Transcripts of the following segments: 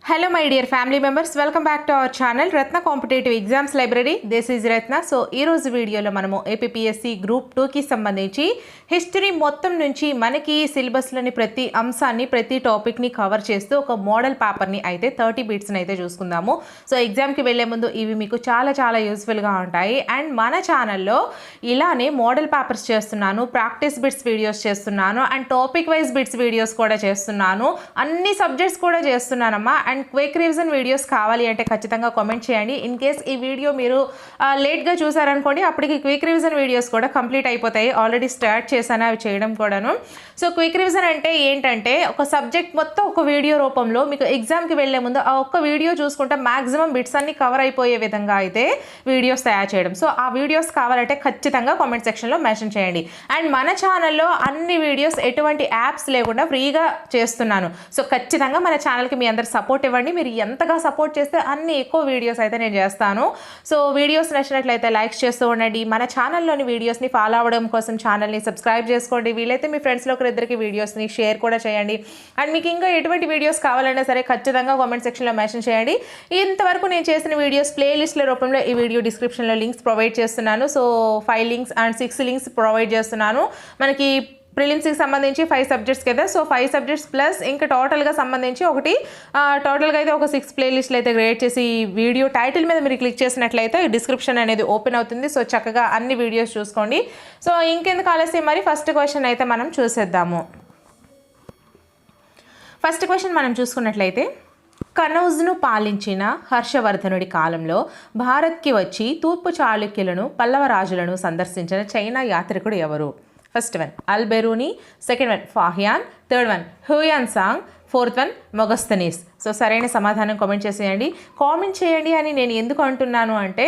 Hello my dear family members, welcome back to our channel Ratna Competitive Exams Library. This is Ratna. So ఈ రోజు వీడియోలో మనము APPSC group 2 కి సంబంధించి history మొత్తం నుంచి మనకి సిలబస్ లోని ప్రతి అంశాన్ని ప్రతి టాపిక్ ని కవర్ చేస్తూ ఒక మోడల్ పేపర్ ని అయితే 30 బిట్స్ ని అయితే చూసుకుందాము. సో ఎగ్జామ్ కి వెళ్ళే ముందు ఇవి మీకు చాలా యూస్ఫుల్ గా ఉంటాయి. అండ్ మన ఛానల్లో ఇలానే మోడల్ పేపర్స్ చేస్తున్నాను, ప్రాక్టీస్ బిట్స్ వీడియోస్ చేస్తున్నాను, and topic wise bits videos కూడా చేస్తున్నాను, అన్ని సబ్జెక్ట్స్ కూడా చేస్తున్నానమ్మా. అండ్ క్విక్ రివిజన్ వీడియోస్ కావాలి అంటే ఖచ్చితంగా కామెంట్ చేయండి. ఇన్ కేస్ ఈ వీడియో మీరు లేట్గా చూసారనుకోండి, అప్పటికి క్విక్ రివిజన్ వీడియోస్ కూడా కంప్లీట్ అయిపోతాయి. ఆల్రెడీ స్టార్ట్ చేశాను అవి చేయడం కూడాను. సో క్విక్ రివిజన్ అంటే ఏంటంటే ఒక సబ్జెక్ట్ మొత్తం ఒక వీడియో రూపంలో మీకు ఎగ్జామ్కి వెళ్లే ముందు ఆ ఒక్క వీడియో చూసుకుంటే మ్యాక్సిమం బిట్స్ అన్ని కవర్ అయిపోయే విధంగా అయితే వీడియోస్ తయారు చేయడం. సో ఆ వీడియోస్ కావాలంటే ఖచ్చితంగా కామెంట్ సెక్షన్లో మెన్షన్ చేయండి. అండ్ మన ఛానల్లో అన్ని వీడియోస్ ఎటువంటి యాప్స్ లేకుండా ఫ్రీగా చేస్తున్నాను. సో ఖచ్చితంగా మన ఛానల్కి మీ అందరు సపోర్ట్ ఇవ్వండి. మీరు ఎంతగా సపోర్ట్ చేస్తే అన్ని ఎక్కువ వీడియోస్ అయితే నేను చేస్తాను. సో వీడియోస్ నచ్చినట్లయితే లైక్స్ చేస్తూ ఉండండి. మన ఛానల్లోని వీడియోస్ని ఫాలో అవ్వడం కోసం ఛానల్ని సబ్స్క్రైబ్ చేసుకోండి. వీలైతే మీ ఫ్రెండ్స్లో ఒకరిద్దరికి వీడియోస్ని షేర్ కూడా చేయండి. అండ్ మీకు ఇంకా ఎటువంటి వీడియోస్ కావాలన్నా సరే ఖచ్చితంగా కామెంట్ సెక్షన్లో మెన్షన్ చేయండి. ఇంతవరకు నేను చేసిన వీడియోస్ ప్లేలిస్ట్ల రూపంలో ఈ వీడియో డిస్క్రిప్షన్లో లింక్స్ ప్రొవైడ్ చేస్తున్నాను. So 5 links and 6 links provide చేస్తున్నాను. మనకి ప్రిలిమ్స్కి సంబంధించి 5 సబ్జెక్ట్స్ కదా. సో 5 సబ్జెక్ట్స్ ప్లస్ ఇంకా టోటల్గా సంబంధించి టోటల్గా అయితే ఒక 6 ప్లేలిస్ట్లు అయితే క్రియేట్ చేసి వీడియో టైటిల్ మీద మీరు క్లిక్ చేసినట్లయితే డిస్క్రిప్షన్ అనేది ఓపెన్ అవుతుంది. సో చక్కగా అన్ని వీడియోస్ చూసుకోండి. సో ఇంకెందుకు ఆలస్యం, మరి ఫస్ట్ క్వశ్చన్ అయితే మనం చూసేద్దాము. ఫస్ట్ క్వశ్చన్ మనం చూసుకున్నట్లయితే, కనౌజ్ను పాలించిన హర్షవర్ధనుడి కాలంలో భారత్కి వచ్చి తూర్పు చాళుక్యులను పల్లవ రాజులను సందర్శించిన చైనా యాత్రికుడు ఎవరు? First one Alberuni, second one Fahien, third one Hiuen Tsang, fourth one Megasthenes. So సరైన సమాధానం కామెంట్ చేసేయండి. కామెంట్ చేయండి అని నేను ఎందుకు అంటున్నాను అంటే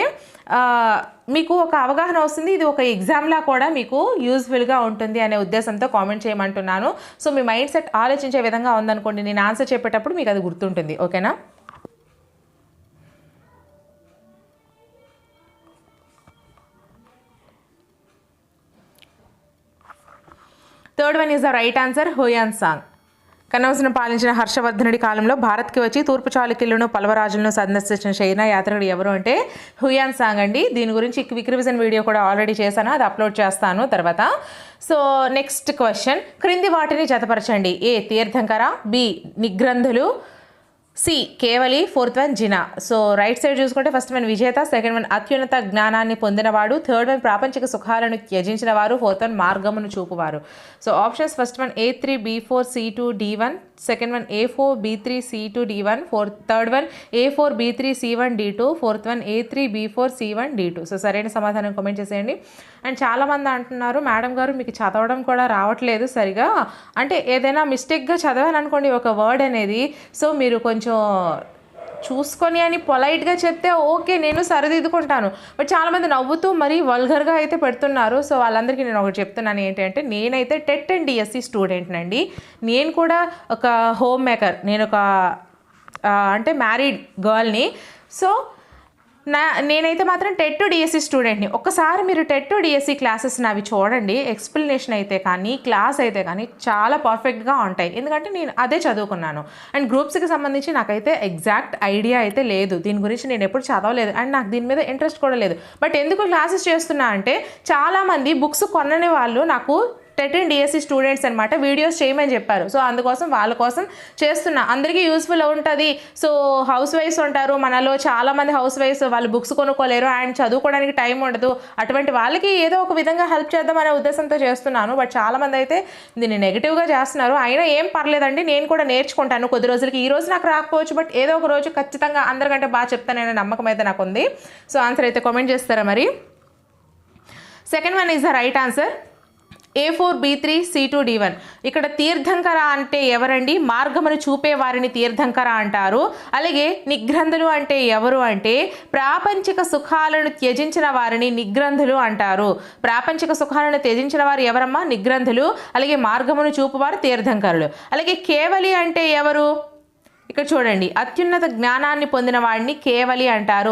మీకు ఒక అవగాహన వస్తుంది, ఇది ఒక ఎగ్జామ్లా కూడా మీకు యూజ్ఫుల్గా ఉంటుంది అనే ఉద్దేశంతో కామెంట్ చేయమంటున్నాను. సో మీ మైండ్ సెట్ ఆలోచించే విధంగా ఉందనుకోండి, నేను ఆన్సర్ చెప్పేటప్పుడు మీకు అది గుర్తుంటుంది. ఓకేనా? Third one is the right answer, Hiuen Tsang. కనౌజ్ను పాలించిన హర్షవర్ధనుడి కాలంలో భారత్కి వచ్చి తూర్పు చాళుక్యులను పల్లవరాజులను సందర్శించిన చైనా యాత్రికుడు ఎవరు అంటే హ్యూయాన్ సాంగ్ అండి. దీని గురించి క్విక్ రివిజన్ వీడియో కూడా ఆల్రెడీ చేశాను, అది అప్లోడ్ చేస్తాను తర్వాత. సో నెక్స్ట్ క్వశ్చన్, క్రింది వాటిని జతపరచండి. ఏ తీర్థంకర, బి నిగ్రంథులు, సి కేవలి, ఫోర్త్ వన్ జినా. సో రైట్ సైడ్ చూసుకుంటే ఫస్ట్ వన్ విజేత, సెకండ్ వన్ అత్యున్నత జ్ఞానాన్ని పొందినవాడు, థర్డ్ వన్ ప్రాపంచిక సుఖాలను త్యజించిన వారు, ఫోర్త్ వన్ మార్గమును చూపువారు. So options first one A3 B4 C2 D1, second one A4 B3 C2 D1, third one A4 B3 C1 D2, fourth one A3 B4 C1 D2. So సరైన సమాధానం comment చేసేయండి. And చాలామంది అంటున్నారు, madam గారు మీకు చదవడం కూడా రావట్లేదు సరిగా, అంటే ఏదైనా మిస్టేక్గా చదవాను అనుకోండి ఒక వర్డ్ అనేది, సో మీరు కొంచెం చూసుకొని అని పొలైట్గా చెప్తే ఓకే, నేను సరిదిద్దుకుంటాను. బట్ చాలామంది నవ్వుతూ మరీ వల్గర్గా అయితే పెడుతున్నారు. సో వాళ్ళందరికీ నేను ఒకటి చెప్తున్నాను ఏంటంటే, నేనైతే టెట్ అండ్ డిఎస్సి స్టూడెంట్నండి. నేను కూడా ఒక హోమ్ మేకర్, నేను ఒక అంటే మ్యారీడ్ గర్ల్ని. సో నేనైతే మాత్రం టెట్ డిఎస్సి స్టూడెంట్ని. ఒక్కసారి మీరు టెట్ డిఎస్సి క్లాసెస్ అవి చూడండి, ఎక్స్ప్లెనేషన్ అయితే కానీ క్లాస్ అయితే కానీ చాలా పర్ఫెక్ట్గా ఉంటాయి. ఎందుకంటే నేను అదే చదువుకున్నాను. అండ్ గ్రూప్స్కి సంబంధించి నాకైతే ఎగ్జాక్ట్ ఐడియా అయితే లేదు, దీని గురించి నేను ఎప్పుడు చదవలేదు, అండ్ నాకు దీని మీద ఇంట్రెస్ట్ కూడా లేదు. బట్ ఎందుకు క్లాసెస్ చేస్తున్నా అంటే చాలామంది బుక్స్ కొనని వాళ్ళు నాకు టెట్ అండ్ డిఎస్సి స్టూడెంట్స్ అనమాట వీడియోస్ చేయమని చెప్పారు. సో అందుకోసం వాళ్ళ కోసం చేస్తున్నా, అందరికీ యూస్ఫుల్ ఉంటుంది. సో హౌస్ వైఫ్స్ ఉంటారు మనలో చాలామంది, హౌస్ వైఫ్స్ వాళ్ళు బుక్స్ కొనుక్కోలేరు అండ్ చదువుకోవడానికి టైం ఉండదు. అటువంటి వాళ్ళకి ఏదో ఒక విధంగా హెల్ప్ చేద్దాం అనే ఉద్దేశంతో చేస్తున్నాను. బట్ చాలామంది అయితే దీన్ని నెగిటివ్గా చేస్తున్నారు. అయినా ఏం పర్లేదండి, నేను కూడా నేర్చుకుంటాను కొద్ది రోజులకి. ఈ రోజు నాకు రాకపోవచ్చు, బట్ ఏదో ఒక రోజు ఖచ్చితంగా అందరికంటే బాగా చెప్తాననే నమ్మకం అయితే నాకు ఉంది. సో ఆన్సర్ అయితే కామెంట్ చేస్తారా మరి? Second one is the right answer, A4 B3 C2 D1. ఇక్కడ తీర్థంకర అంటే ఎవరండి? మార్గమును చూపే వారిని తీర్థంకర అంటారు. అలాగే నిగ్రంథులు అంటే ఎవరు అంటే ప్రాపంచిక సుఖాలను త్యజించిన వారిని నిగ్రంథులు అంటారు. ప్రాపంచిక సుఖాలను త్యజించిన వారు ఎవరమ్మా? నిగ్రంథులు. అలాగే మార్గమును చూపువారు తీర్థంకరులు. అలాగే కేవలి అంటే ఎవరు? ఇక్కడ చూడండి, అత్యున్నత జ్ఞానాన్ని పొందిన వాడిని కేవలి అంటారు.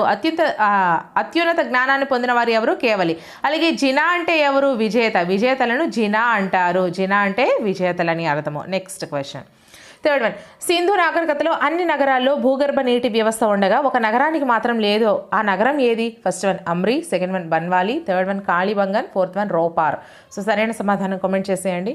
అత్యున్నత జ్ఞానాన్ని పొందిన వారు ఎవరు? కేవలి. అలాగే జినా అంటే ఎవరు? విజేత. విజేతలను జినా అంటారు. జినా అంటే విజేతలని అర్థము. Next question, third one, Sindhu నాగరికతలో అన్ని నగరాల్లో భూగర్భ నీటి వ్యవస్థ ఉండగా ఒక నగరానికి మాత్రం లేదు, ఆ నగరం ఏది? First one Amri, second one Banawali, third one Kalibangan, fourth one Ropar. So సరైన సమాధానం కామెంట్ చేసేయండి.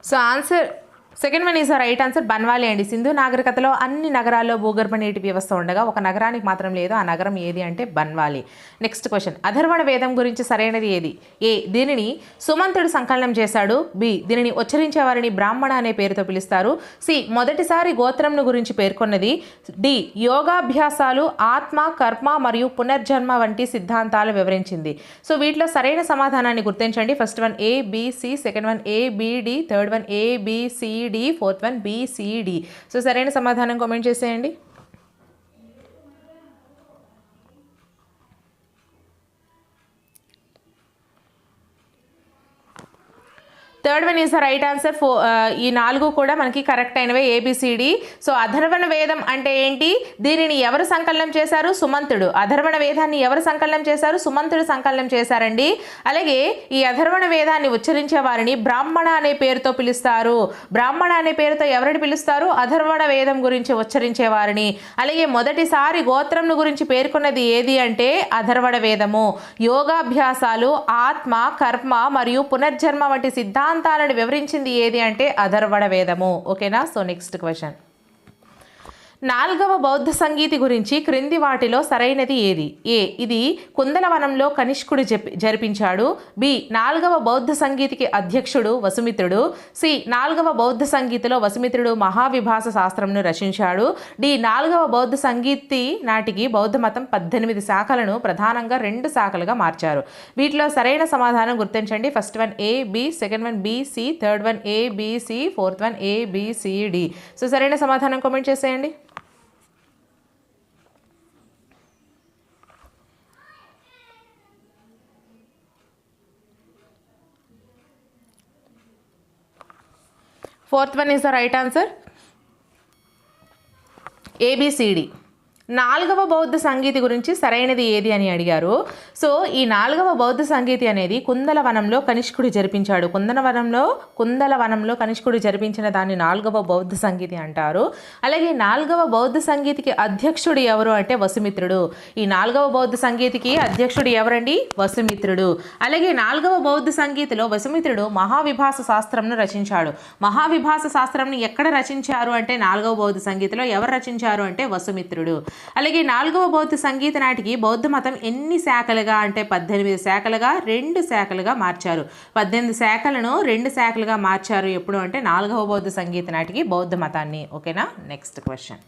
So answer second one is the right answer, Banawali అండి. సింధు నాగరికతలో అన్ని నగరాల్లో భూగర్భ నీటి వ్యవస్థ ఉండగా ఒక నగరానికి మాత్రం లేదు, ఆ నగరం ఏది అంటే బన్వాలి. నెక్స్ట్ క్వశ్చన్, అథర్వణ వేదం గురించి సరైనది ఏది? ఏ, దీనిని సుమంతుడు సంకలనం చేశాడు. బి, దీనిని ఉచ్చరించే వారిని బ్రాహ్మణ అనే పేరుతో పిలుస్తారు. సి, మొదటిసారి గోత్రంను గురించి పేర్కొన్నది. డి, యోగాభ్యాసాలు ఆత్మ, కర్మ మరియు పునర్జన్మ వంటి సిద్ధాంతాలు వివరించింది. సో వీటిలో సరైన సమాధానాన్ని గుర్తించండి. First one A B C, second one A B D, third one A B C D, fourth one B C D. So సరైన సమాధానం కామెంట్ చేసేయండి. Third one is the right answer. ఈ 4 కూడా మనకి కరెక్ట్ అయినవే, ఏబిసిడి. సో అధర్వణ వేదం అంటే ఏంటి? దీనిని ఎవరు సంకలనం చేశారు? సుమంతుడు. అధర్వణ వేదాన్ని ఎవరు సంకలనం చేశారు? సుమంతుడు సంకలనం చేశారండి. అలాగే ఈ అధర్వణ వేదాన్ని ఉచ్చరించే వారిని బ్రాహ్మణ అనే పేరుతో పిలుస్తారు. బ్రాహ్మణ అనే పేరుతో ఎవరిని పిలుస్తారు? అధర్వణ వేదం గురించి ఉచ్చరించే వారిని. అలాగే మొదటిసారి గోత్రంను గురించి పేర్కొన్నది ఏది అంటే అధర్వణ వేదము. యోగాభ్యాసాలు ఆత్మ, కర్మ మరియు పునర్జన్మ వంటి సిద్ధాంతాలను వివరించింది ఏది అంటే అథర్వణ వేదము. ఓకేనా? సో నెక్స్ట్ క్వశ్చన్, 4వ బౌద్ధ సంగీతి గురించి క్రింది వాటిలో సరైనది ఏది? ఏ, ఇది కుందలవనంలో కనిష్కుడు జరిపించాడు. బి, 4వ బౌద్ధ సంగీతికి అధ్యక్షుడు వసుమిత్రుడు. సి, 4వ బౌద్ధ సంగీతిలో వసుమిత్రుడు మహావిభాస శాస్త్రంను రచించాడు. డి, 4వ బౌద్ధ సంగీతి నాటికి బౌద్ధ మతం 18 శాఖలను ప్రధానంగా 2 శాఖలుగా మార్చారు. వీటిలో సరైన సమాధానం గుర్తించండి. First one A B, second one B C, third one A B C, fourth one A B C D. So సరైన సమాధానం కామెంట్ చేసేయండి. Fourth one is the right answer, ABCD. 4వ బౌద్ధ సంగీతి గురించి సరైనది ఏది అని అడిగారు. సో ఈ 4వ బౌద్ధ సంగీతి అనేది కుందలవనంలో కనిష్కుడు జరిపించాడు. కుందలవనంలో కనిష్కుడు జరిపించిన దాన్ని 4వ బౌద్ధ సంగీతి అంటారు. అలాగే 4వ బౌద్ధ సంగీతికి అధ్యక్షుడు ఎవరు అంటే వసుమిత్రుడు. ఈ 4వ బౌద్ధ సంగీతికి అధ్యక్షుడు ఎవరండి? వసుమిత్రుడు. అలాగే 4వ బౌద్ధ సంగీతిలో వసుమిత్రుడు మహావిభాస శాస్త్రంను రచించాడు. మహావిభాస శాస్త్రంను ఎక్కడ రచించారు అంటే 4వ బౌద్ధ సంగీతిలో. ఎవరు రచించారు అంటే వసుమిత్రుడు. అలాగే 4వ బౌద్ధ సంగీత నాటికి బౌద్ధ మతం ఎన్ని శాఖలుగా అంటే 18 శాఖలుగా 2 శాఖలుగా మార్చారు. 18 శాఖలను 2 శాఖలుగా మార్చారు. ఎప్పుడు అంటే 4వ బౌద్ధ సంగీత నాటికి బౌద్ధ మతాన్ని. ఓకేనా? నెక్స్ట్ క్వశ్చన్,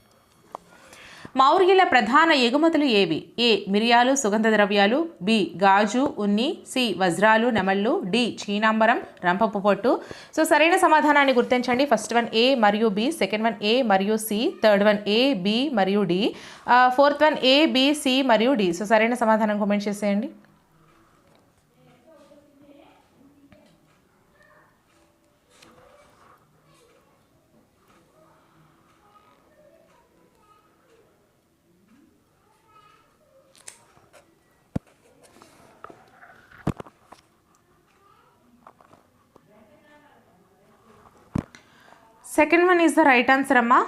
మౌర్యుల ప్రధాన ఎగుమతులు ఏవి? ఏ, మిరియాలు, సుగంధ ద్రవ్యాలు. బి, గాజు, ఉన్ని. సి, వజ్రాలు, నెమళ్ళు. డి, చీనాంబరం, రంపపు పొట్టు. సో సరైన సమాధానాన్ని గుర్తించండి. ఫస్ట్ వన్ ఏ మరియు బి, సెకండ్ వన్ ఏ మరియు C, third one A B మరియు D, fourth one A B C మరియు డి. సో సరైన సమాధానం కామెంట్ చేసేయండి. Second one is the right answer అమ్మా.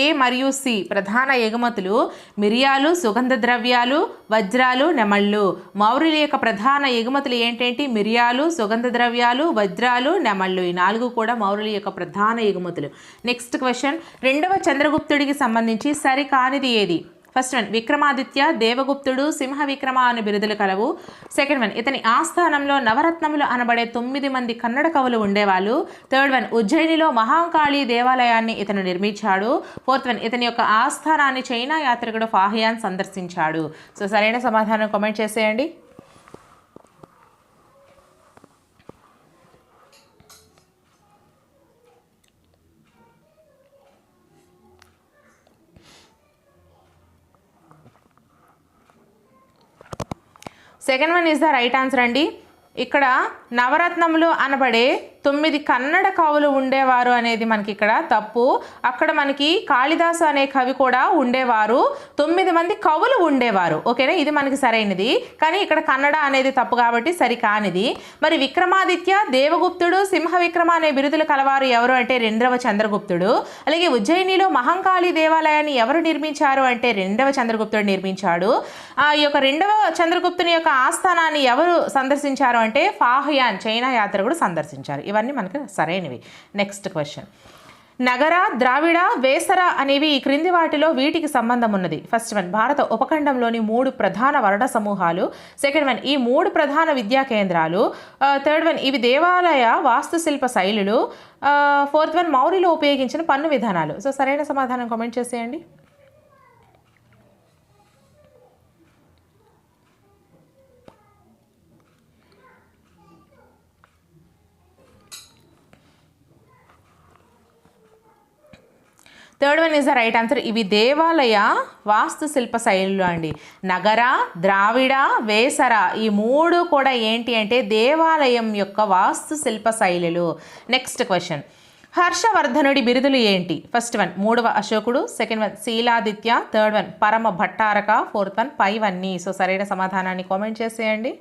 ఏ మరియు సి ప్రధాన ఎగుమతులు మిరియాలు, సుగంధ ద్రవ్యాలు, వజ్రాలు, నెమళ్ళు. మౌర్యుల యొక్క ప్రధాన ఎగుమతులు ఏంటంటే మిరియాలు, సుగంధ ద్రవ్యాలు, వజ్రాలు, నెమళ్ళు. ఈ 4 కూడా మౌర్యుల యొక్క ప్రధాన ఎగుమతులు. నెక్స్ట్ క్వశ్చన్, 2వ చంద్రగుప్తుడికి సంబంధించి సరికానిది ఏది? ఫస్ట్ వన్ విక్రమాదిత్య, దేవగుప్తుడు, సింహ విక్రమ అనే బిరుదులు కలవు. సెకండ్ వన్ ఇతని ఆస్థానంలో నవరత్నములు అనబడే 9 మంది కన్నడ కవులు ఉండేవాళ్ళు. థర్డ్ వన్ ఉజ్జయినిలో మహాకాళి దేవాలయాన్ని ఇతను నిర్మించాడు. ఫోర్త్ వన్ ఇతని యొక్క ఆస్థానాన్ని చైనా యాత్రికుడు ఫాహియాన్ సందర్శించాడు. సో సరైన సమాధానం కామెంట్ చేసేయండి. Second one is the right answer అండి. ఇక్కడ నవరత్నములు అనబడే 9 కన్నడ కవులు ఉండేవారు అనేది మనకి ఇక్కడ తప్పు. అక్కడ మనకి కాళిదాసు అనే కవి కూడా ఉండేవారు, 9 మంది కవులు ఉండేవారు. ఓకేనా, ఇది మనకి సరైనది. కానీ ఇక్కడ కన్నడ అనేది తప్పు కాబట్టి సరికానిది. మరి విక్రమాదిత్య, దేవగుప్తుడు, సింహ విక్రమ అనే బిరుదులు కలవారు ఎవరు అంటే 2వ చంద్రగుప్తుడు. అలాగే ఉజ్జయినిలో మహంకాళి దేవాలయాన్ని ఎవరు నిర్మించారు అంటే 2వ చంద్రగుప్తుడు నిర్మించాడు. ఈ యొక్క 2వ చంద్రగుప్తుని యొక్క ఆస్థానాన్ని ఎవరు సందర్శించారు అంటే ఫాహియాన్ చైనా యాత్రికుడు సందర్శించారు. ఇవన్నీ మనకు సరైనవి. Next question. నగర, ద్రావిడ, వేసర అనేవి ఈ క్రింది వాటిలో వీటికి సంబంధం ఉన్నది. ఫస్ట్ వన్ భారత ఉపఖండంలోని 3 ప్రధాన వర్ణ సమూహాలు. సెకండ్ వన్ ఈ 3 ప్రధాన విద్యా కేంద్రాలు. థర్డ్ వన్ ఇవి దేవాలయ వాస్తుశిల్ప శైలులు. ఫోర్త్ వన్ మౌర్యులు ఉపయోగించిన పన్ను విధానాలు. సో సరైన సమాధానం కామెంట్ చేసేయండి. Third one is the right answer. ఇవి దేవాలయ వాస్తుశిల్ప శైలులు అండి. నగర, ద్రావిడ, వేసర ఈ 3 కూడా ఏంటి అంటే దేవాలయం యొక్క వాస్తుశిల్ప శైలులు. Next question. హర్షవర్ధనుడి బిరుదులు ఏంటి? ఫస్ట్ వన్ 3వ అశోకుడు, second one Shiladitya, third one Parama Bhattaraka, fourth one పైవన్నీ. సో సరైన సమాధానాన్ని కామెంట్ చేసేయండి.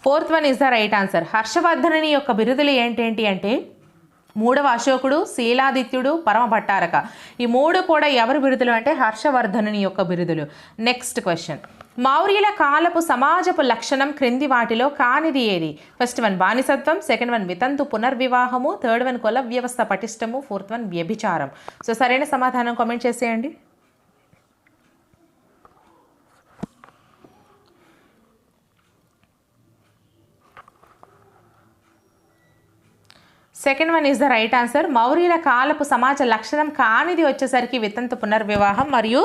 Fourth one is the right answer. హర్షవర్ధనుని యొక్క బిరుదులు ఏంటేంటి అంటే 3వ అశోకుడు, శీలాదిత్యుడు, పరమ భట్టారక. ఈ 3 కూడా ఎవరి బిరుదులు అంటే హర్షవర్ధనుని యొక్క బిరుదులు. Next question. మౌర్యుల కాలపు సమాజపు లక్షణం క్రింది వాటిలో కానిది ఏది? ఫస్ట్ వన్ బానిసత్వం, సెకండ్ వన్ వితంతు పునర్వివాహము, థర్డ్ వన్ కుల వ్యవస్థ పటిష్టము, ఫోర్త్ వన్ వ్యభిచారం. సో సరైన సమాధానం కామెంట్ చేసేయండి. Second one is the right answer. మౌర్యుల కాలపు సమాజ లక్షణం కానిది వచ్చేసరికి వితంతు పునర్వివాహం. మరియు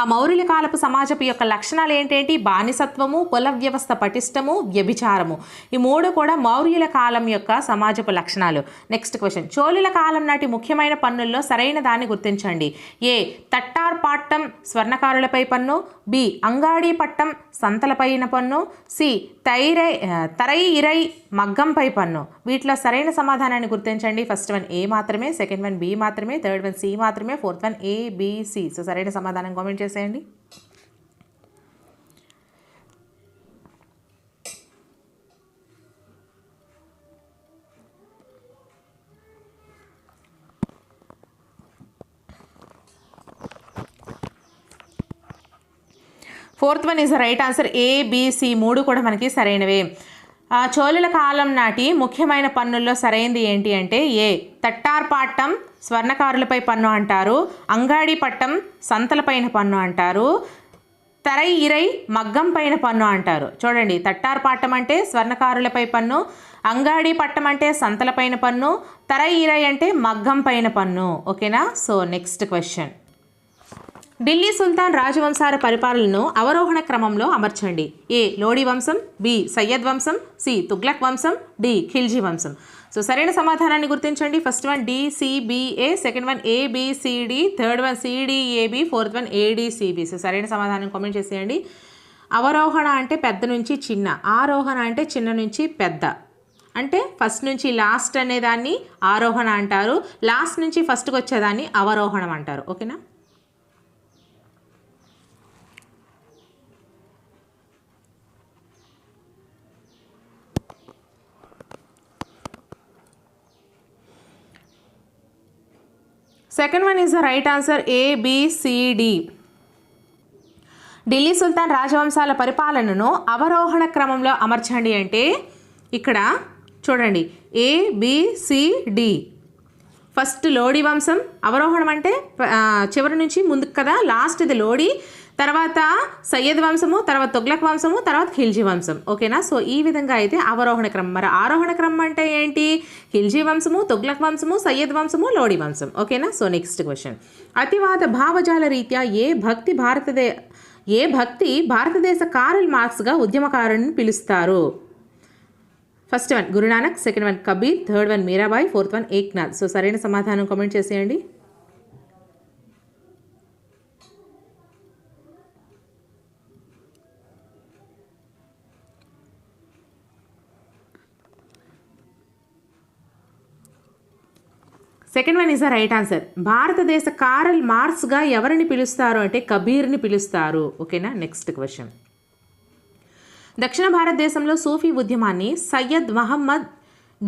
ఆ మౌర్యుల కాలపు సమాజపు యొక్క లక్షణాలు ఏంటేంటి? బానిసత్వము, కుల వ్యవస్థ పటిష్టము, వ్యభిచారము. ఈ 3 కూడా మౌర్యుల కాలం యొక్క సమాజపు లక్షణాలు. Next question. చోళుల కాలం నాటి ముఖ్యమైన పన్నుల్లో సరైన దాన్ని గుర్తించండి. ఏ తట్టార్ పాట్టం స్వర్ణకారులపై పన్ను, బి అంగాడి పట్టం సంతలపైన పన్ను, సి తరై ఇరై మగ్గంపై పన్ను. వీటిలో సరైన సమాధానాన్ని గుర్తించండి. ఫస్ట్ వన్ ఏ మాత్రమే, సెకండ్ వన్ బి మాత్రమే, థర్డ్ వన్ సి మాత్రమే, fourth one A B C. So సరైన సమాధానం కామెంట్ చేసేయండి. Fourth one is the right answer. A B C 3 కూడా మనకి సరైనవే. చోళుల కాలం నాటి ముఖ్యమైన పన్నుల్లో సరైనది ఏంటి అంటే ఏ తట్టార్ పాట్టం స్వర్ణకారులపై పన్ను అంటారు, అంగాడి పట్టం సంతలపైన పన్ను అంటారు, తరై ఇరై మగ్గం పైన పన్ను అంటారు. చూడండి, తట్టార్ పాట్టం అంటే స్వర్ణకారులపై పన్ను, అంగాడి పట్టం అంటే సంతలపైన పన్ను, తరై ఇరై అంటే మగ్గం పైన పన్ను. ఓకేనా. So next question. ఢిల్లీ సుల్తాన్ రాజవంశాల పరిపాలనను అవరోహణ క్రమంలో అమర్చండి. ఏ లోడి వంశం, బి సయ్యద్ వంశం, సి తుగ్లక్ వంశం, డి ఖిల్జీ వంశం. సో సరైన సమాధానాన్ని గుర్తించండి. First one DCBA, second one ABCD, third one CDAB, fourth one ADCB. So సరైన సమాధానం కామెంట్ చేసేయండి. అవరోహణ అంటే పెద్ద నుంచి చిన్న, ఆరోహణ అంటే చిన్న నుంచి పెద్ద. అంటే ఫస్ట్ నుంచి లాస్ట్ అనేదాన్ని ఆరోహణ అంటారు, లాస్ట్ నుంచి ఫస్ట్కి వచ్చేదాన్ని అవరోహణం అంటారు. ఓకేనా. Second one is the right answer. ABCD. Delhi సుల్తాన్ రాజవంశాల పరిపాలనను అవరోహణ క్రమంలో అమర్చండి అంటే ఇక్కడ చూడండి ఏబిసిడి. ఫస్ట్ లోడి వంశం, అవరోహణం అంటే చివరి నుంచి ముందుకు కదా, లాస్ట్ ఇది లోడి, తర్వాత సయ్యద్ వంశము, తర్వాత తుగ్లక్ వంశము, తర్వాత ఖిల్జీ వంశం. ఓకేనా? సో ఈ విధంగా అయితే అవరోహణ క్రమం. మరి ఆరోహణ క్రమం అంటే ఏంటి? ఖిల్జీ వంశము, తుగ్లక్ వంశము, సయ్యద్ వంశము, లోడి వంశం. ఓకేనా? సో నెక్స్ట్ క్వశ్చన్, అతివాద భావజాల రీత్యా ఏ భక్తి భారతదేశ కారల్ మార్క్స్గా ఉద్యమకారుని పిలుస్తారు? First one Guru Nanak, second one Kabir, third one Mirabai, fourth one Eknath. So సరైన సమాధానం కామెంట్ చేసేయండి. Second one is the right answer. భారతదేశ కారల్ మార్క్స్గా ఎవరిని పిలుస్తారు అంటే కబీర్ని పిలుస్తారు. ఓకేనా? నెక్స్ట్ క్వశ్చన్, దక్షిణ భారతదేశంలో సూఫీ ఉద్యమాన్ని సయ్యద్ మహమ్మద్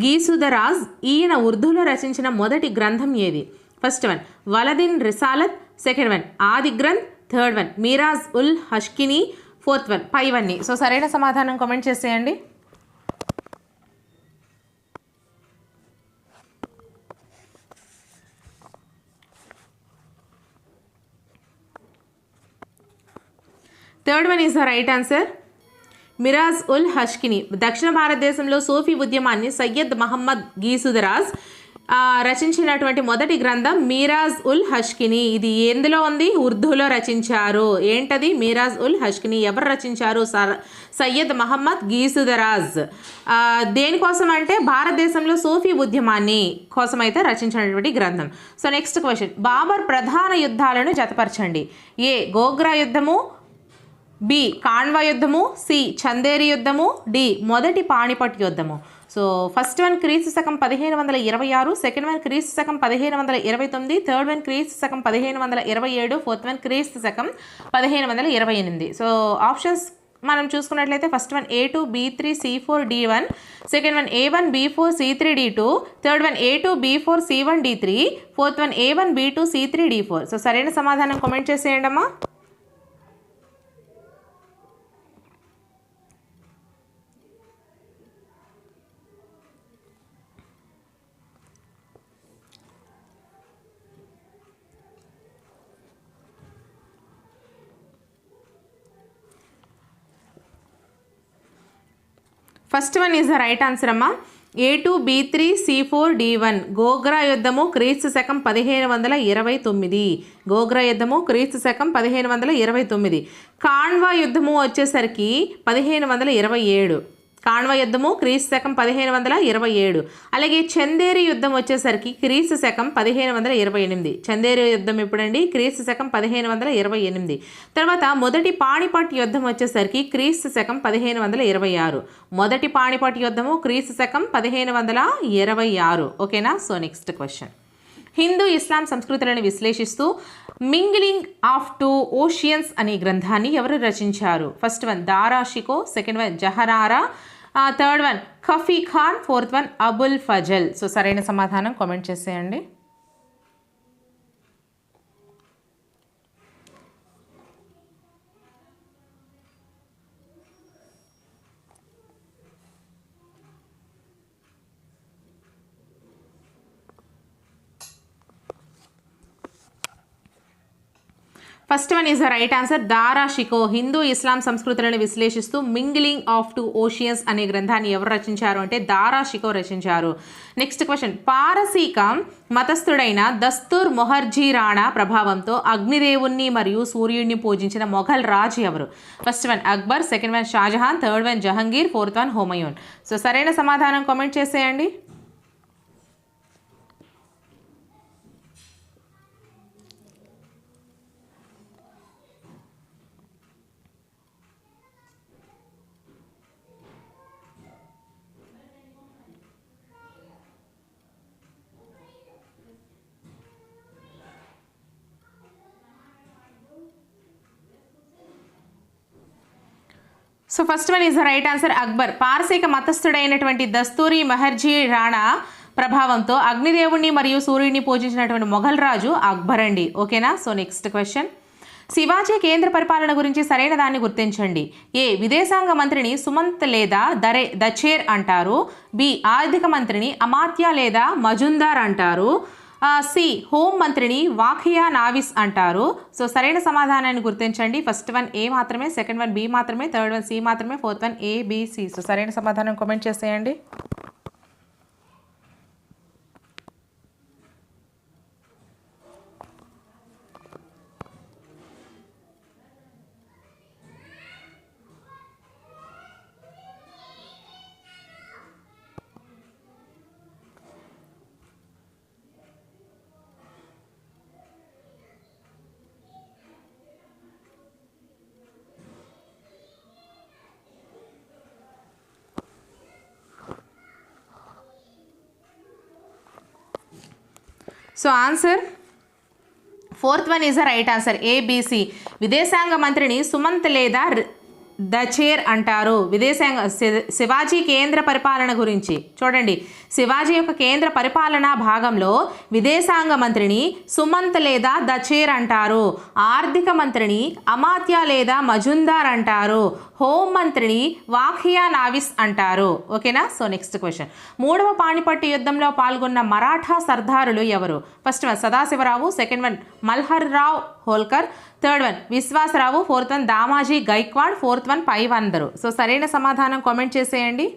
గీసుదరాజ్ ఈయన ఉర్దూలో రచించిన మొదటి గ్రంథం ఏది? ఫస్ట్ వన్ వలదిన్ రిసాలత్, second one Adi Granth, third one Miraj ul Ashiqin, fourth one పైవన్నీ. సో సరైన సమాధానం కామెంట్ చేసేయండి. Third one is the right answer. Miraj ul Ashiqin. దక్షిణ భారతదేశంలో సూఫీ ఉద్యమాన్ని సయ్యద్ మహమ్మద్ గీసుదరాజ్ రచించినటువంటి మొదటి గ్రంథం మీరాజ్ ఉల్ హష్కినీ. ఇది ఎందులో ఉంది? ఉర్దూలో రచించారు. ఏంటది? మీరాజ్ ఉల్ హష్కినీ. ఎవరు రచించారు? సయ్యద్ మహమ్మద్ గీసుదరాజ్. దేనికోసం అంటే భారతదేశంలో సూఫీ ఉద్యమాన్ని కోసం అయితే రచించినటువంటి గ్రంథం. సో నెక్స్ట్ క్వశ్చన్, బాబర్ ప్రధాన యుద్ధాలను జతపరచండి. ఏ గోగ్రా యుద్ధము, బి కాన్వా యుద్ధము, సి చందేరి యుద్ధము, డి మొదటి పాణిపట్ యుద్ధము. సో ఫస్ట్ వన్ క్రీస్తు శకం 1526, సెకండ్ వన్ క్రీస్తు శకం 1529, థర్డ్ వన్ క్రీస్తు శకం 1527, ఫోర్త్ వన్ క్రీస్తు శకం 1528. సో ఆప్షన్స్ మనం చూసుకున్నట్లయితే first one A2, B3, C4, D1, second one A1, B4, C3, D2, third one A2, B4, C1, D3, fourth one A1, B2, C3, D4. So సరైన సమాధానం comment చేసేయండి అమ్మా. First one is the right answer అమ్మా. A2, B3, C4, D1. Gogra యుద్ధము క్రీస్తు శకం 1529. గోగ్రా యుద్ధము క్రీస్తు శకం 1529. కాన్వా యుద్ధము వచ్చేసరికి 1527. కాన్వా యుద్ధము క్రీస్తు శకం 1527. అలాగే చందేరి యుద్ధం వచ్చేసరికి క్రీస్తు శకం 1528. చందేరి యుద్ధం ఎప్పుడండి? క్రీస్తు శకం 1528. తర్వాత మొదటి పాణిపట్ యుద్ధం వచ్చేసరికి క్రీస్తు శకం 1526. మొదటి పాణిపట్ యుద్ధము క్రీస్తు శకం 1526. ఓకేనా? సో నెక్స్ట్ క్వశ్చన్, హిందూ ఇస్లాం సంస్కృతులను విశ్లేషిస్తూ మింగ్లింగ్ ఆఫ్ టూ ఓషియన్స్ అనే గ్రంథాన్ని ఎవరు రచించారు? First one Dara Shikoh, second one Jahanara, third one Khafi Khan, fourth one Abul Fazl. So సరైన సమాధానం కామెంట్ చేసేయండి. First one is the right answer. Dara Shikoh హిందూ ఇస్లాం సంస్కృతులను విశ్లేషిస్తూ మింగ్లింగ్ ఆఫ్ టూ ఓషియన్స్ అనే గ్రంథాన్ని ఎవరు రచించారు అంటే దారా షికో రచించారు. నెక్స్ట్ క్వశ్చన్, పారసీక మతస్థుడైన దస్తూర్ మొహర్జీ రాణా ప్రభావంతో అగ్నిదేవుణ్ణి మరియు సూర్యుడిని పూజించిన మొఘల్ రాజు ఎవరు? First one Akbar, second one Shah Jahan, third one Jahangir, fourth one Humayun. So సరైన సమాధానం కామెంట్ చేసేయండి. So first one is the right answer Akbar. పారసీక మతస్థుడైనటువంటి దస్తూరి మహర్జీ రాణా ప్రభావంతో అగ్నిదేవుణ్ణి మరియు సూర్యుడిని పూజించినటువంటి మొఘల్ రాజు అక్బర్ అండి. ఓకేనా? సో నెక్స్ట్ క్వశ్చన్, శివాజీ కేంద్ర పరిపాలన గురించి సరైన దాన్ని గుర్తించండి. ఏ విదేశాంగ మంత్రిని సుమంత్ లేదా దచేర్ అంటారు, బి ఆర్థిక మంత్రిని అమాత్య లేదా మజుందార్ అంటారు, సి హోం మంత్రిని వాఖియా నావిస్ అంటారు. సో సరైన సమాధానాన్ని గుర్తించండి. ఫస్ట్ వన్ ఏ మాత్రమే, సెకండ్ వన్ బి మాత్రమే, థర్డ్ వన్ సి మాత్రమే, fourth one A B C. So సరైన సమాధానం కామెంట్ చేసేయండి. So answer fourth one is the right answer, A B C. విదేశాంగ మంత్రిని సుమంత్ లేదా దచేర్ అంటారు. శివాజీ కేంద్ర పరిపాలన గురించి చూడండి. శివాజీ యొక్క కేంద్ర పరిపాలనా భాగంలో విదేశాంగ మంత్రిని సుమంత్ లేదా దచేర్ అంటారు. ఆర్థిక మంత్రిని అమాత్య లేదా మజుందార్ అంటారు. హోం మంత్రిని వాఖియా నావిస్ అంటారు. ఓకేనా. సో నెక్స్ట్ క్వశ్చన్, మూడవ పానిపట్టు యుద్ధంలో పాల్గొన్న మరాఠా సర్దారులు ఎవరు? First one Sadashivrao, second one Malhar Rao Holkar, third one Vishwasrao, fourth one Damaji Gaikwad, fourth one పైవందరు. సో సరైన సమాధానం కామెంట్ చేసేయండి.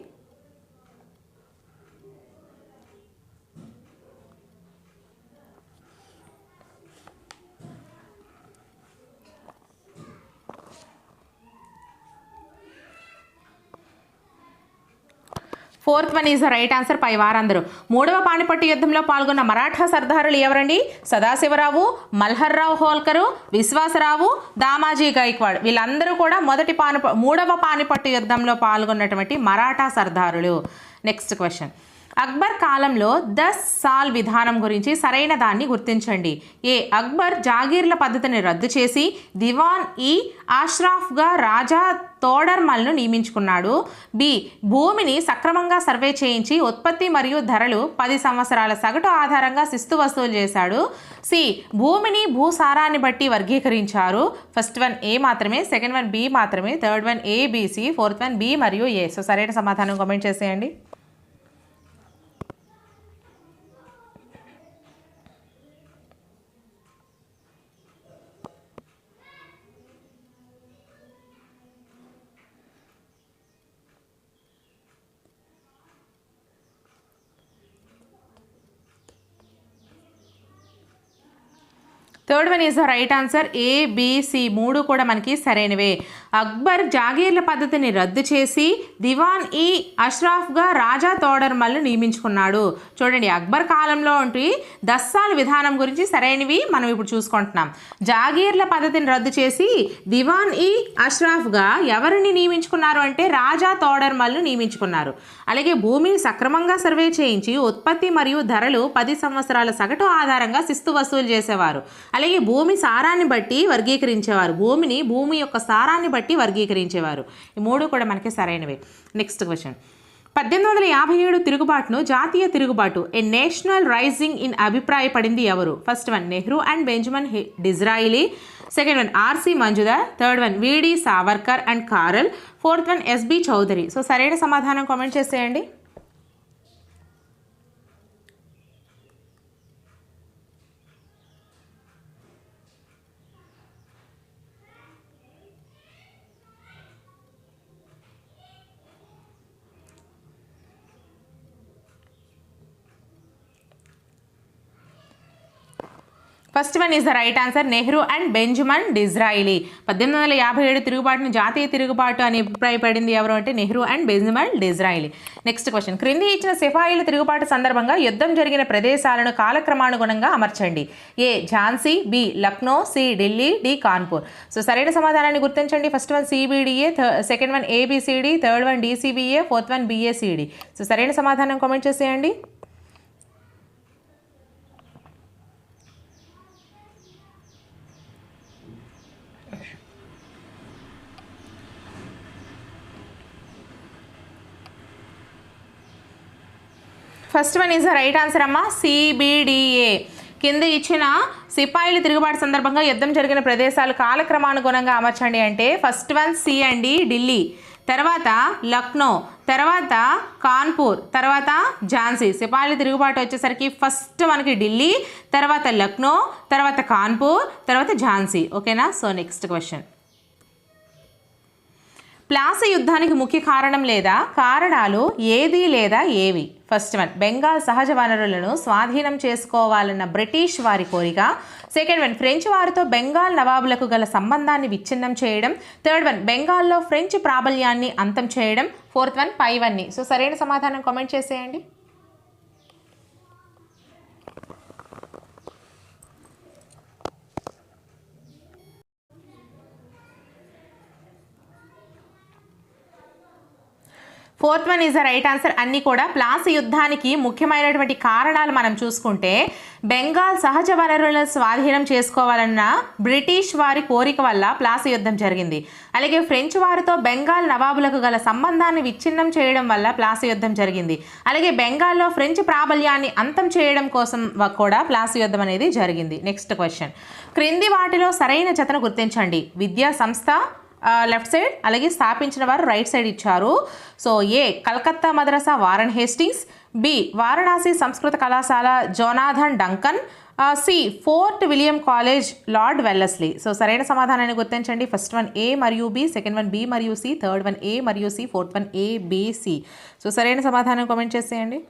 Fourth one is the right answer, పై వారందరూ. మూడవ పానిపట్టు యుద్ధంలో పాల్గొన్న మరాఠా సర్దారులు ఎవరండి? సదాశివరావు, మల్హర్ రావు హోల్కరు, విశ్వాసరావు, దామాజీ గైక్వాడ్. వీళ్ళందరూ కూడా మూడవ పానిపట్టు యుద్ధంలో పాల్గొన్నటువంటి మరాఠా సర్దారులు. నెక్స్ట్ క్వశ్చన్, అక్బర్ కాలంలో 10 సాల్ విధానం గురించి సరైన దాన్ని గుర్తించండి. ఏ అక్బర్ జాగీర్ల పద్ధతిని రద్దు చేసి దివాన్ ఈ ఆష్రాఫ్గా రాజా తోడర్మల్ను నియమించుకున్నాడు. బి భూమిని సక్రమంగా సర్వే చేయించి ఉత్పత్తి మరియు ధరలు 10 సంవత్సరాల సగటు ఆధారంగా శిస్తు వసూలు చేశాడు. సి భూమిని భూసారాన్ని బట్టి వర్గీకరించారు. ఫస్ట్ వన్ ఏ మాత్రమే, సెకండ్ వన్ బి మాత్రమే, third one A B C, fourth one B మరియు ఏ. సో సరైన సమాధానం కామెంట్ చేసేయండి. Third one is the right answer, A B C. మూడు కూడా మనకి సరైనవే. అక్బర్ జాగీర్ల పద్ధతిని రద్దు చేసి దివాన్ ఈ అష్రాఫ్గా రాజా తోడర్మల్ను నియమించుకున్నాడు. చూడండి, అక్బర్ కాలంలో ఉంటే 10 సాల్ విధానం గురించి సరైనవి మనం ఇప్పుడు చూసుకుంటున్నాం. జాగీర్ల పద్ధతిని రద్దు చేసి దివాన్ ఈ అష్రాఫ్గా ఎవరిని నియమించుకున్నారు అంటే రాజా తోడర్మల్ను నియమించుకున్నారు. అలాగే భూమిని సక్రమంగా సర్వే చేయించి ఉత్పత్తి మరియు ధరలు 10 సంవత్సరాల సగటు ఆధారంగా శిస్తు వసూలు చేసేవారు. అలాగే భూమి సారాన్ని బట్టి వర్గీకరించేవారు. భూమి యొక్క సారాన్ని బట్టి వర్గీకరించేవారు. ఈ మూడు కూడా మనకి సరైనవి. నెక్స్ట్ క్వశ్చన్, 1857 తిరుగుబాటును జాతీయ తిరుగుబాటు ఏ నేషనల్ రైజింగ్ ఇన్ అభిప్రాయపడింది ఎవరు? First one Nehru and Benjamin Disraeli, second one R C Majumdar, third one V D Savarkar and Karl, fourth one S B Chaudhary. So సరైన సమాధానం కామెంట్ చేసేయండి. First one is the right answer, Nehru and Benjamin Disraeli. 1857 తిరుగుబాటును జాతీయ తిరుగుబాటు అని అభిప్రాయపడింది ఎవరు అంటే Nehru and Benjamin Disraeli. Next question, క్రింది ఇచ్చిన సిపాయిల తిరుగుబాటు సందర్భంగా యుద్ధం జరిగిన ప్రదేశాలను కాలక్రమానుగుణంగా అమర్చండి. A Jhansi, B Lucknow, C Delhi, D Kanpur. So సరైన సమాధానాన్ని గుర్తించండి. First one CBDA, second one ABCD, third one DCBA, fourth one BACD. So సరైన సమాధానం కామెంట్ చేసేయండి. First one is the right answer అమ్మా, సిబిడిఏ. కింద ఇచ్చిన సిపాయిల తిరుగుబాటు సందర్భంగా యుద్ధం జరిగిన ప్రదేశాలు కాలక్రమానుగుణంగా అమర్చండి అంటే ఫస్ట్ వన్ సి అండి ఢిల్లీ, తర్వాత లక్నో, తర్వాత కాన్పూర్, తర్వాత ఝాన్సీ. సిపాయిల తిరుగుబాటు వచ్చేసరికి ఫస్ట్ మనకి ఢిల్లీ, తర్వాత లక్నో, తర్వాత కాన్పూర్, తర్వాత ఝాన్సీ. ఓకేనా? So next question. ప్లాసీ యుద్ధానికి ముఖ్య కారణం లేదా కారణాలు ఏది లేదా ఏవి? ఫస్ట్ వన్, బెంగాల్ సహజ వనరులను స్వాధీనం చేసుకోవాలన్న బ్రిటిష్ వారి కోరిక. సెకండ్ వన్, ఫ్రెంచ్ వారితో బెంగాల్ నవాబులకు గల సంబంధాన్ని విచ్ఛిన్నం చేయడం. థర్డ్ వన్, బెంగాల్లో ఫ్రెంచ్ ప్రాబల్యాన్ని అంతం చేయడం. ఫోర్త్ వన్, పైవన్నీ. సో సరైన సమాధానం కామెంట్ చేసేయండి. Fourth one is the right answer. అన్నీ కూడా ప్లాసీ యుద్ధానికి ముఖ్యమైనటువంటి కారణాలు మనం చూసుకుంటే బెంగాల్ సహజ వనరులను స్వాధీనం చేసుకోవాలన్న బ్రిటిష్ వారి కోరిక వల్ల ప్లాసీ యుద్ధం జరిగింది. అలాగే ఫ్రెంచ్ వారితో బెంగాల్ నవాబులకు గల సంబంధాన్ని విచ్ఛిన్నం చేయడం వల్ల ప్లాసీ యుద్ధం జరిగింది. అలాగే బెంగాల్లో ఫ్రెంచ్ ప్రాబల్యాన్ని అంతం చేయడం కోసం కూడా ప్లాసీ యుద్ధం అనేది జరిగింది. Next question. క్రింది వాటిలో సరైన జతను గుర్తించండి. విద్యా సంస్థ లెఫ్ట్ సైడ్, అలాగే స్థాపించిన వారు రైట్ సైడ్ ఇచ్చారు. సో ఏ, కలకత్తా మద్రసా వారన్ హేస్టింగ్స్. బి, వారణాసి సంస్కృత కళాశాల Jonathan Duncan. C, Fort William College Lord Wellesley. So సరైన సమాధానాన్ని గుర్తించండి. ఫస్ట్ వన్ ఏ మరియు బి, సెకండ్ వన్ బి మరియు సి, థర్డ్ వన్ ఏ మరియు C, fourth one A B C. So సరైన సమాధానం కామెంట్ చేసేయండి.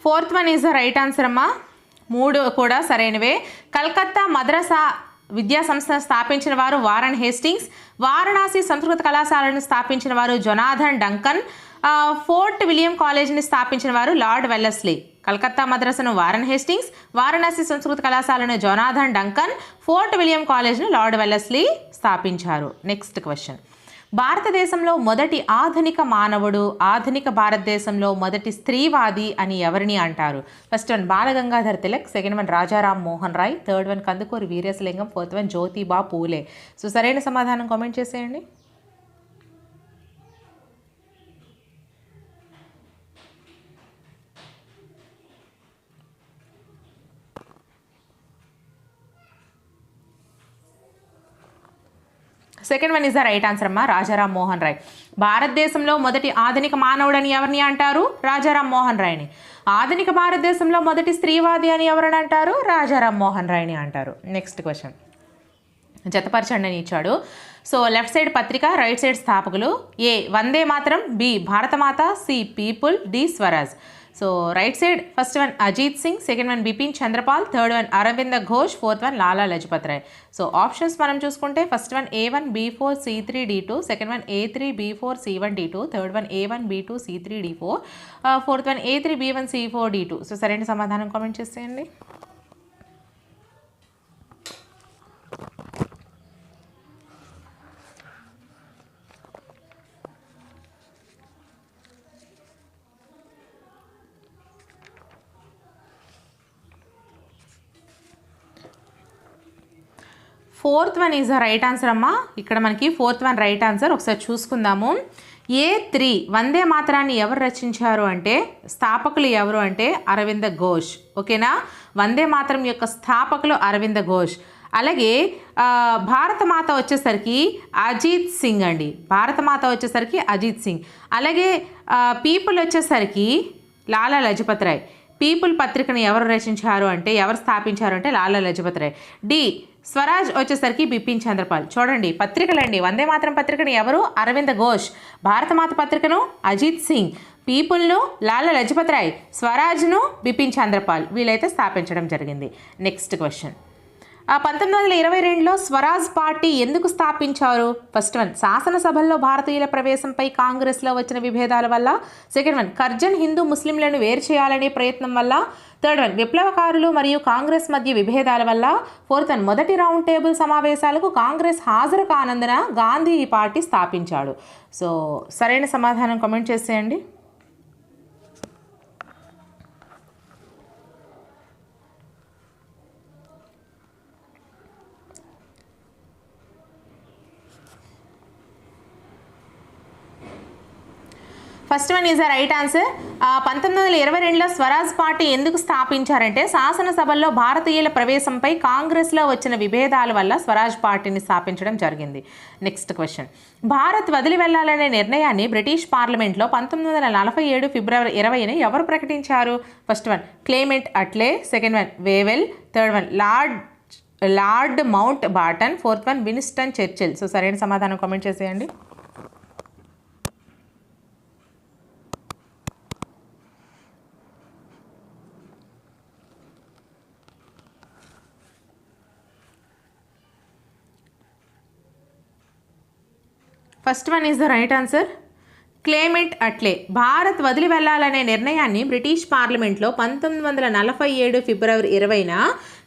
Fourth one is the right answer అమ్మా. మూడు కూడా సరైనవే. కలకత్తా మద్రసా విద్యా సంస్థను స్థాపించిన వారు వారన్ హేస్టింగ్స్. వారణాసి సంస్కృత కళాశాలను స్థాపించిన వారు జొనాథన్ డంకన్. ఫోర్ట్ విలియం కాలేజీని స్థాపించిన వారు లార్డ్ వెల్లస్లీ. కలకత్తా మద్రసను వారన్ హేస్టింగ్స్, వారణాసి సంస్కృత కళాశాలను జొనాథన్ డంకన్, ఫోర్ట్ విలియం కాలేజ్ను లార్డ్ వెల్లస్లీ స్థాపించారు. Next question. భారతదేశంలో మొదటి ఆధునిక మానవుడు, ఆధునిక భారతదేశంలో మొదటి స్త్రీవాది అని ఎవరిని అంటారు? First one Bal Gangadhar Tilak, second one Rajaram Mohan Roy, third one Kandukuri Veeresalingam, fourth one Jyotiba Phule. So సరైన సమాధానం కామెంట్ చేసేయండి. Second one is the right answer అమ్మా, రాజారాం మోహన్ రాయ్. భారతదేశంలో మొదటి ఆధునిక మానవుడని ఎవరిని అంటారు? రాజారాం మోహన్ రాయ్ని. ఆధునిక భారతదేశంలో మొదటి స్త్రీవాది అని ఎవరిని అంటారు? రాజారాం మోహన్ రాయ్ని అంటారు. Next question. జతపరచండి అని ఇచ్చాడు. సో లెఫ్ట్ సైడ్ పత్రిక, రైట్ సైడ్ స్థాపకులు. A, Vande Mataram. B, Bharat Mata. C, people. D, Swaraj. So right side first one Ajit Singh, second one Bipin Chandra Pal, third one Aravinda Ghosh, fourth one Lala Lajpat Rai. So options మనం చూసుకుంటే first one A1 B4 C3 D2, second one A3 B4 C1 D2, third one A1 B2 C3 D4, fourth one A3 B1 C4 D2. So సరైన సమాధానం comment చేసేయండి. Fourth one is the right answer అమ్మా. ఇక్కడ మనకి fourth one right answer. ఒకసారి చూసుకుందాము. A3 వందే మాతరాన్ని ఎవరు రచించారు అంటే స్థాపకులు ఎవరు అంటే అరవింద ఘోష్. ఓకేనా? వందే మాతరం యొక్క స్థాపకులు అరవింద ఘోష్. అలాగే భారతమాత వచ్చేసరికి అజిత్ సింగ్ అండి. భారతమాత వచ్చేసరికి అజిత్ సింగ్. అలాగే పీపుల్ వచ్చేసరికి లాలా లజపత్ రాయ్. పీపుల్ పత్రికను ఎవరు రచించారు అంటే ఎవరు స్థాపించారు అంటే లాలా లజపత్ రాయ్. డి, స్వరాజ్ వచ్చేసరికి బిపిన్ చంద్రపాల్. చూడండి పత్రికలండి. వందే మాతరం పత్రికను ఎవరు? అరవింద ఘోష్. భారతమాత పత్రికను అజిత్ సింగ్. పీపుల్ను లాలా లజపత్ రాయ్. స్వరాజ్ను బిపిన్ చంద్రపాల్. వీళ్ళైతే స్థాపించడం జరిగింది. Next question. 1922లో స్వరాజ్ పార్టీ ఎందుకు స్థాపించారు? ఫస్ట్ వన్ శాసనసభల్లో భారతీయుల ప్రవేశంపై కాంగ్రెస్లో వచ్చిన విభేదాల వల్ల, సెకండ్ వన్ కర్జన్ హిందూ ముస్లింలను వేరు చేయాలనే ప్రయత్నం వల్ల, థర్డ్ వన్ విప్లవకారులు మరియు కాంగ్రెస్ మధ్య విభేదాల వల్ల, ఫోర్త్ వన్ మొదటి రౌండ్ టేబుల్ సమావేశాలకు కాంగ్రెస్ హాజరు కానందున గాంధీ ఈ పార్టీ స్థాపించాడు. సో సరైన సమాధానం కామెంట్ చేసేయండి. First one is the right answer. 1922లో స్వరాజ్ పార్టీ ఎందుకు స్థాపించారంటే శాసనసభల్లో భారతీయుల ప్రవేశంపై కాంగ్రెస్లో వచ్చిన విభేదాల వల్ల స్వరాజ్ పార్టీని స్థాపించడం జరిగింది. Next question. భారత్ వదిలి వెళ్లాలనే నిర్ణయాన్ని బ్రిటిష్ పార్లమెంట్లో 1947 ఫిబ్రవరి 20న ఎవరు ప్రకటించారు? First one Clement Attlee, second one Wavell, third one Lord Mountbatten, fourth one Winston Churchill. So సరైన సమాధానం కామెంట్ చేసేయండి. First one is the right answer. Clement Attlee. Bharat వదిలి వెళ్లాలనే నిర్ణయాన్ని బ్రిటిష్ పార్లమెంట్లో 1947 ఫిబ్రవరి 20న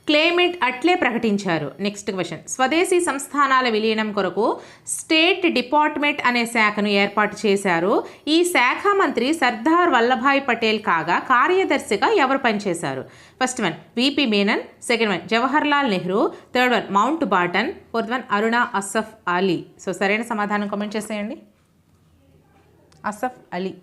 క్లేమెంట్ అట్లే ప్రకటించారు. Next question. స్వదేశీ సంస్థానాల విలీనం కొరకు స్టేట్ డిపార్ట్మెంట్ అనే శాఖను ఏర్పాటు చేశారు. ఈ శాఖ మంత్రి సర్దార్ వల్లభాయ్ పటేల్ కాగా కార్యదర్శిగా ఎవరు పనిచేశారు? First one V P Menon, second one Jawaharlal Nehru, third one Mountbatten, fourth one Aruna Asaf Ali. So సరైన సమాధానం కామెంట్ చేసేయండి. Asaf Ali.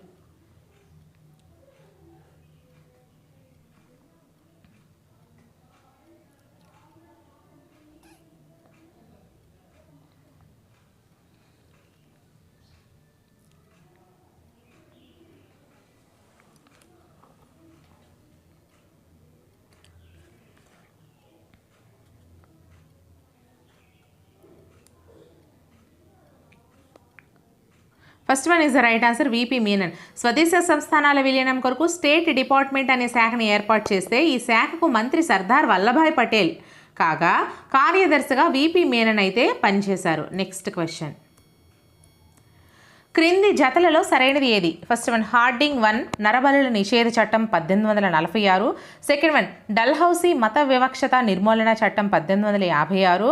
First one is the right answer. V P Menon. స్వదేశీ సంస్థానాల విలీనం కొరకు స్టేట్ డిపార్ట్మెంట్ అనే శాఖను ఏర్పాటు చేస్తే ఈ శాఖకు మంత్రి సర్దార్ వల్లభాయ్ పటేల్ కాగా కార్యదర్శిగా విపి మీనన్ అయితే పనిచేశారు. Next question. క్రింది జతలలో సరైనది ఏది? ఫస్ట్ వన్ హార్డింగ్ 1 నరబలుల నిషేధ చట్టం 1846, సెకండ్ వన్ డల్హౌసీ మత వివక్షత నిర్మూలన చట్టం 1856,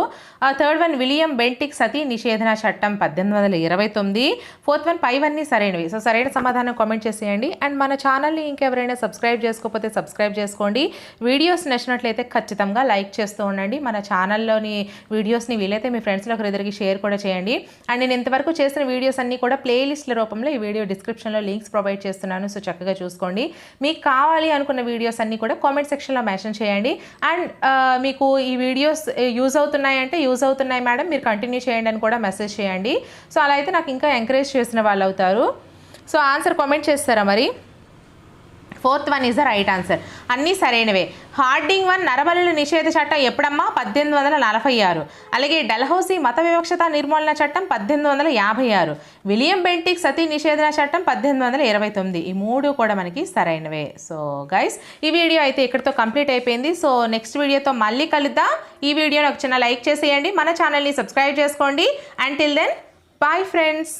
థర్డ్ వన్ విలియం బెంటిక్ సతీ నిషేధన చట్టం 1829, ఫోర్త్ వన్ పైవన్నీ సరైనవి. సో సరైన సమాధానం కామెంట్ చేసేయండి. అండ్ మన ఛానల్ని ఇంకెవరైనా సబ్స్క్రైబ్ చేసుకోకపోతే సబ్స్క్రైబ్ చేసుకోండి. వీడియోస్ నచ్చినట్లయితే ఖచ్చితంగా లైక్ చేస్తూ ఉండండి. మన ఛానల్లోని వీడియోస్ని వీలైతే మీ ఫ్రెండ్స్లో ఒకరిద్దరికి షేర్ కూడా చేయండి. అండ్ నేను ఇంతవరకు చేసిన వీడియోస్ అన్నీ కూడా ప్లేలిస్ట్ల రూపంలో ఈ వీడియో డిస్క్రిప్షన్లో లింక్స్ ప్రొవైడ్ చేస్తున్నాను. సో చక్కగా చూసుకోండి. మీకు కావాలి అనుకున్న వీడియోస్ అన్నీ కూడా కామెంట్ సెక్షన్లో మెన్షన్ చేయండి. అండ్ మీకు ఈ వీడియోస్ యూజ్ అవుతున్నాయంటే యూజ్ అవుతున్నాయి మేడం మీరు కంటిన్యూ చేయండి అని కూడా మెసేజ్ చేయండి. సో అలా అయితే నాకు ఇంకా ఎంకరేజ్ చేసిన వాళ్ళు అవుతారు. సో ఆన్సర్ కామెంట్ చేస్తారా మరి? Fourth one is the right answer. అన్నీ సరైనవే. హార్డింగ్ 1 నరబలుల నిషేధ చట్టం ఎప్పుడమ్మా? 1846. అలాగే డల్హౌసీ మత వివక్షత నిర్మూలన చట్టం 1856. విలియం బెంటిక్ సతీ నిషేధన చట్టం 1829. ఈ మూడు కూడా మనకి సరైనవే. సో గైస్ ఈ వీడియో అయితే ఇక్కడితో కంప్లీట్ అయిపోయింది. సో నెక్స్ట్ వీడియోతో మళ్ళీ కలుద్దాం. ఈ వీడియోని ఒక చిన్న లైక్ చేసేయండి. మన ఛానల్ని సబ్స్క్రైబ్ చేసుకోండి. Until then bye friends.